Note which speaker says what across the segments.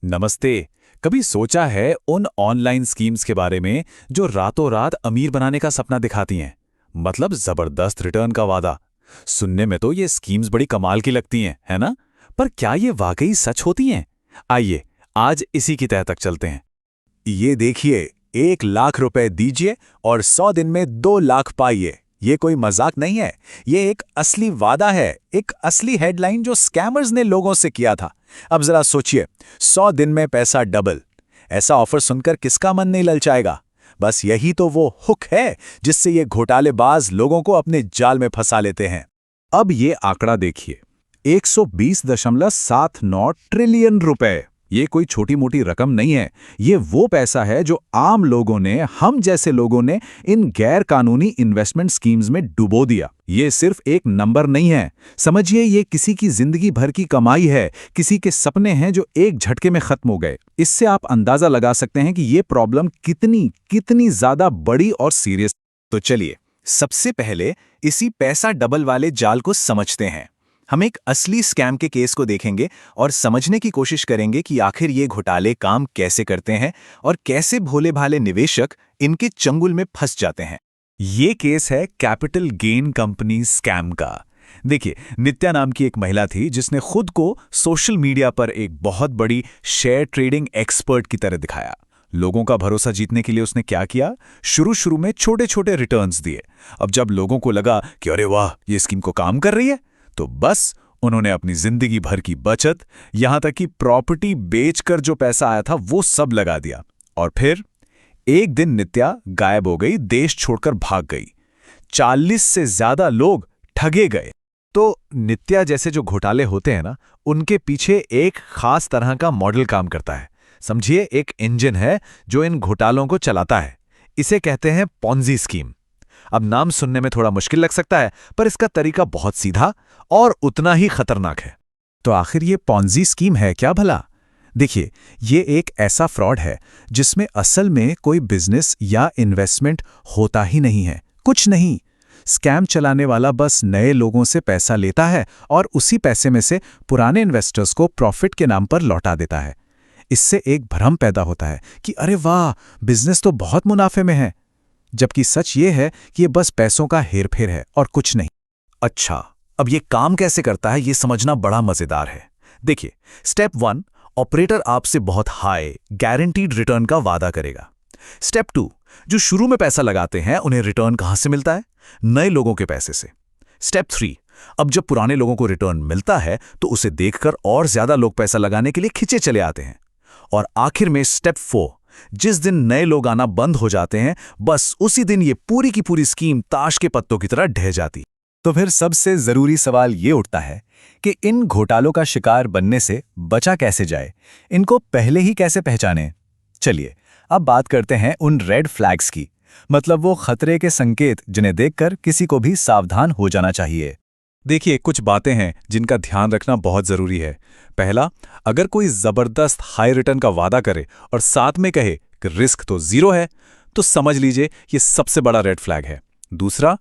Speaker 1: नमस्ते। कभी सोचा है उन ऑनलाइन स्कीम्स के बारे में जो रातों रात अमीर बनाने का सपना दिखाती हैं? मतलब जबरदस्त रिटर्न का वादा। सुनने में तो ये स्कीम्स बड़ी कमाल की लगती हैं, है ना? पर क्या ये वाकई सच होती हैं? आइए, आज इसी की तह तक चलते हैं।
Speaker 2: ये देखिए, 1 लाख रुपए दीजिए और 100 दिन में 2 लाख पाइए। ये कोई मजाक नहीं है। ये एक असली वादा है, एक असली हेडलाइन जो स्कैमर्स ने लोगों से किया था। अब जरा सोचिए, 100 दिन में पैसा डबल। ऐसा ऑफर सुनकर किसका मन नहीं ललचाएगा? बस यही तो वो हुक है जिससे ये घोटालेबाज लोगों को अपने जाल में फंसा लेते हैं। अब ये आंकड़ा देखिए, 120.79 ट्रिलियन रुपए। ये कोई छोटी मोटी रकम नहीं है। ये वो पैसा है जो आम लोगों ने, हम जैसे लोगों ने इन गैर कानूनी इन्वेस्टमेंट स्कीम्स में डुबो दिया। ये सिर्फ एक नंबर नहीं है, समझिए ये किसी की जिंदगी भर की कमाई है, किसी के सपने हैं जो एक झटके में खत्म हो गए। इससे आप अंदाजा लगा सकते हैं कि ये प्रॉब्लम कितनी कितनी ज्यादा बड़ी और सीरियस। तो चलिए, सबसे पहले इसी पैसा डबल वाले जाल को समझते हैं। हम एक असली स्कैम के केस को देखेंगे और समझने की कोशिश करेंगे कि आखिर ये घोटाले काम कैसे करते हैं और कैसे भोले भाले निवेशक इनके चंगुल में फंस जाते हैं।
Speaker 1: ये केस है कैपिटल गेन कंपनी स्कैम का। देखिए, नित्या नाम की एक महिला थी जिसने खुद को सोशल मीडिया पर एक बहुत बड़ी शेयर ट्रेडिंग एक्सपर्ट की तरह दिखाया। लोगों का भरोसा जीतने के लिए उसने क्या किया? शुरू में छोटे छोटे रिटर्न्स दिए। अब जब लोगों को लगा कि अरे वाह, ये स्कीम को काम कर रही है, तो बस उन्होंने अपनी जिंदगी भर की बचत, यहां तक कि प्रॉपर्टी बेचकर जो पैसा आया था वो सब लगा दिया। और फिर एक दिन नित्या गायब हो गई, देश छोड़कर भाग गई। 40 से ज्यादा लोग ठगे गए। तो नित्या जैसे जो घोटाले होते हैं ना, उनके पीछे एक खास तरह का मॉडल काम करता है। समझिए, एक इंजन है जो इन घोटालों को चलाता है। इसे कहते हैं पॉन्जी स्कीम। अब नाम सुनने में थोड़ा मुश्किल लग सकता है, पर इसका तरीका बहुत सीधा और उतना ही खतरनाक है। तो आखिर ये पॉन्जी स्कीम है क्या भला? देखिए, ये एक ऐसा फ्रॉड है जिसमें असल में कोई बिजनेस या इन्वेस्टमेंट होता ही नहीं है, कुछ नहीं। स्कैम चलाने वाला बस नए लोगों से पैसा लेता है और उसी पैसे में से पुराने इन्वेस्टर्स को प्रॉफिट के नाम पर लौटा देता है। इससे एक भ्रम पैदा होता है कि अरे वाह, बिजनेस तो बहुत मुनाफे में है, जबकि सच ये है कि ये बस पैसों का हेरफेर है और कुछ नहीं। अच्छा, अब ये काम कैसे करता है ये समझना बड़ा मजेदार है। देखिए, स्टेप 1, ऑपरेटर आपसे बहुत हाई गारंटीड रिटर्न का वादा करेगा। स्टेप 2, जो शुरू में पैसा लगाते हैं उन्हें रिटर्न कहां से मिलता है? नए लोगों के पैसे से। स्टेप 3, अब जब पुराने लोगों को रिटर्न मिलता है तो उसे देखकर और ज्यादा लोग पैसा लगाने के लिए खिंचे चले आते हैं। और आखिर में स्टेप 4, जिस दिन नए लोग आना बंद हो जाते हैं, बस उसी दिन ये पूरी की पूरी स्कीम ताश के पत्तों की तरह ढह जाती। तो फिर सबसे जरूरी सवाल ये उठता है कि इन घोटालों का शिकार बनने से बचा कैसे जाए? इनको पहले ही कैसे पहचानें? चलिए, अब बात करते हैं उन रेड फ्लैग्स की, मतलब वो खतरे के संकेत जिन्हें देखकर किसी को भी सावधान हो जाना चाहिए। देखिए, कुछ बातें हैं जिनका ध्यान रखना बहुत जरूरी है। पहला, अगर कोई जबरदस्त हाई रिटर्न का वादा करे और साथ में कहे कि रिस्क तो 0 है, तो समझ लीजिए ये सबसे बड़ा रेड फ्लैग है। दूसरा,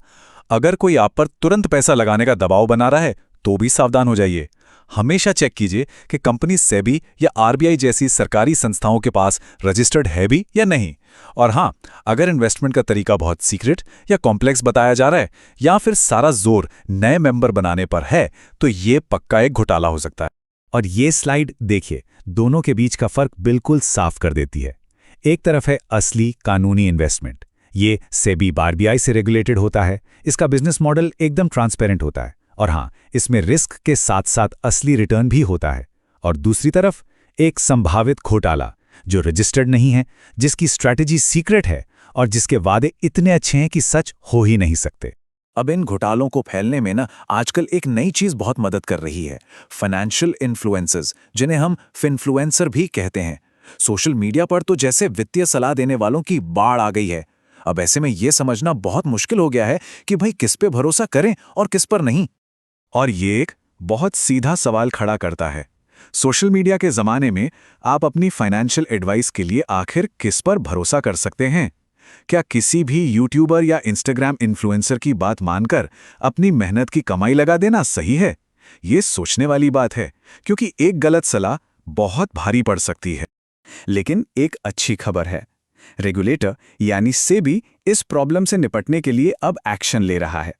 Speaker 1: अगर कोई आप पर तुरंत पैसा लगाने का दबाव बना रहा है तो भी सावधान हो जाइए। हमेशा चेक कीजिए कि कंपनी सेबी या आरबीआई जैसी सरकारी संस्थाओं के पास रजिस्टर्ड है भी या नहीं। और हाँ, अगर इन्वेस्टमेंट का तरीका बहुत सीक्रेट या कॉम्प्लेक्स बताया जा रहा है या फिर सारा जोर नए मेंबर बनाने पर है, तो ये पक्का एक घोटाला हो सकता है। और ये स्लाइड देखिए, दोनों के बीच का फर्क बिल्कुल साफ कर देती है। एक तरफ है असली कानूनी इन्वेस्टमेंट, ये सेबी आरबीआई से रेगुलेटेड होता है, इसका बिजनेस मॉडल एकदम ट्रांसपेरेंट होता है और हाँ, इसमें रिस्क के साथ साथ असली रिटर्न भी होता है। और दूसरी तरफ एक संभावित घोटाला जो रजिस्टर्ड नहीं है, जिसकी स्ट्रैटेजी सीक्रेट है और जिसके वादे इतने अच्छे हैं कि सच हो ही नहीं सकते। अब इन घोटालों को फैलने में ना आजकल एक नई चीज बहुत मदद कर रही है, फाइनेंशियल इन्फ्लुएंसर्स, जिन्हें हम फिन्फ्लुएंसर भी कहते हैं। सोशल मीडिया पर तो जैसे वित्तीय सलाह देने वालों की बाढ़ आ गई है। अब ऐसे में यह समझना बहुत मुश्किल हो गया है कि भाई किस पे भरोसा करें और किस पर नहीं। और ये एक बहुत सीधा सवाल खड़ा करता है, सोशल मीडिया के जमाने में आप अपनी फाइनेंशियल एडवाइस के लिए आखिर किस पर भरोसा कर सकते हैं? क्या किसी भी यूट्यूबर या इंस्टाग्राम इन्फ्लुएंसर की बात मानकर अपनी मेहनत की कमाई लगा देना सही है? ये सोचने वाली बात है, क्योंकि एक गलत सलाह बहुत भारी पड़ सकती है। लेकिन एक अच्छी खबर है, रेगुलेटर यानी सेबी इस प्रॉब्लम से निपटने के लिए अब एक्शन ले रहा है।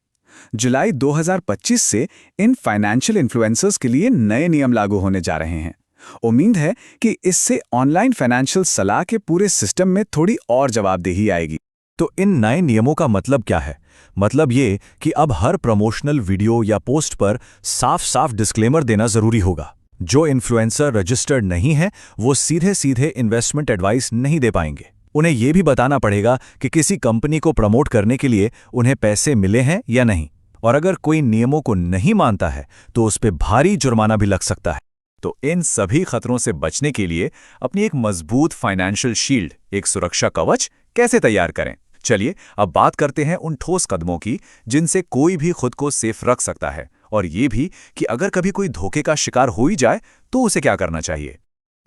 Speaker 1: जुलाई 2025 से इन फाइनेंशियल इन्फ्लुएंसर्स के लिए नए नियम लागू होने जा रहे हैं। उम्मीद है कि इससे ऑनलाइन फाइनेंशियल सलाह के पूरे सिस्टम में थोड़ी और जवाबदेही आएगी।
Speaker 3: तो इन नए नियमों का मतलब क्या है? मतलब ये कि अब हर प्रमोशनल वीडियो या पोस्ट पर साफ साफ डिस्क्लेमर देना जरूरी होगा। जो इन्फ्लुएंसर रजिस्टर्ड नहीं है वो सीधे सीधे इन्वेस्टमेंट एडवाइस नहीं दे पाएंगे। उन्हें यह भी बताना पड़ेगा कि किसी कंपनी को प्रमोट करने के लिए उन्हें पैसे मिले हैं या नहीं, और अगर कोई नियमों को नहीं मानता है तो उस पर भारी जुर्माना भी लग सकता है।
Speaker 1: तो इन सभी खतरों से बचने के लिए अपनी एक मजबूत फाइनेंशियल शील्ड, एक सुरक्षा कवच कैसे तैयार करें? चलिए अब बात करते हैं उन ठोस कदमों की जिनसे कोई भी खुद को सेफ रख सकता है, और ये भी कि अगर कभी कोई धोखे का शिकार हो ही जाए तो उसे क्या करना चाहिए।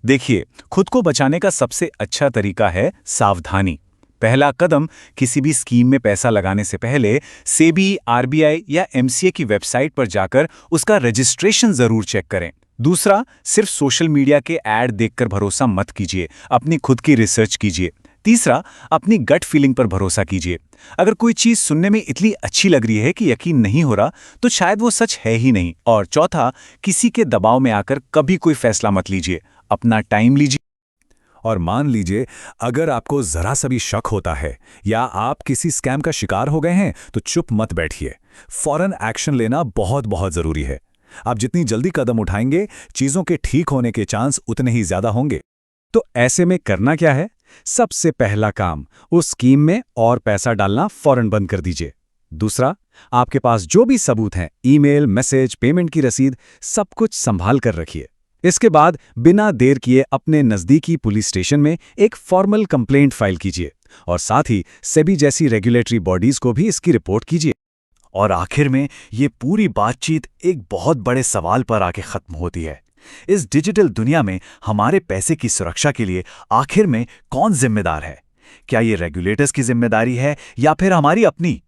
Speaker 3: देखिए, खुद को बचाने का सबसे अच्छा तरीका है सावधानी। पहला कदम, किसी भी स्कीम में पैसा लगाने से पहले सेबी, आरबीआई या एमसीए की वेबसाइट पर जाकर उसका रजिस्ट्रेशन जरूर चेक करें। दूसरा, सिर्फ सोशल मीडिया के ऐड देखकर भरोसा मत कीजिए, अपनी खुद की रिसर्च कीजिए। तीसरा, अपनी गट फीलिंग पर भरोसा कीजिए। अगर कोई चीज सुनने में इतनी अच्छी लग रही है कि यकीन नहीं हो रहा, तो शायद वो सच है ही नहीं। और चौथा, किसी के दबाव में आकर कभी कोई फैसला मत लीजिए, अपना टाइम लीजिए।
Speaker 2: और मान लीजिए अगर आपको जरा सा भी शक होता है या आप किसी स्कैम का शिकार हो गए हैं तो चुप मत बैठिए। फौरन एक्शन लेना बहुत बहुत जरूरी है। आप जितनी जल्दी कदम उठाएंगे, चीजों के ठीक होने के चांस उतने ही ज्यादा होंगे। तो ऐसे में करना क्या है? सबसे पहला काम, उस स्कीम में और पैसा डालना फौरन बंद कर दीजिए। दूसरा, आपके पास जो भी सबूत हैं, ईमेल, मैसेज, पेमेंट की रसीद, सब कुछ संभाल कर रखिए। इसके बाद बिना देर किए अपने नज़दीकी पुलिस स्टेशन में एक फॉर्मल कंप्लेंट फाइल कीजिए, और साथ ही सेबी जैसी रेगुलेटरी बॉडीज को भी इसकी रिपोर्ट कीजिए।
Speaker 1: और आखिर में ये पूरी बातचीत एक बहुत बड़े सवाल पर आके खत्म होती है। इस डिजिटल दुनिया में हमारे पैसे की सुरक्षा के लिए आखिर में कौन जिम्मेदार है? क्या ये रेगुलेटर्स की जिम्मेदारी है या फिर हमारी अपनी?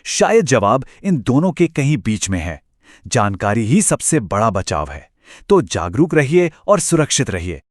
Speaker 1: शायद जवाब इन दोनों के कहीं बीच में है। जानकारी ही सबसे बड़ा बचाव है। तो जागरूक रहिए और सुरक्षित रहिए।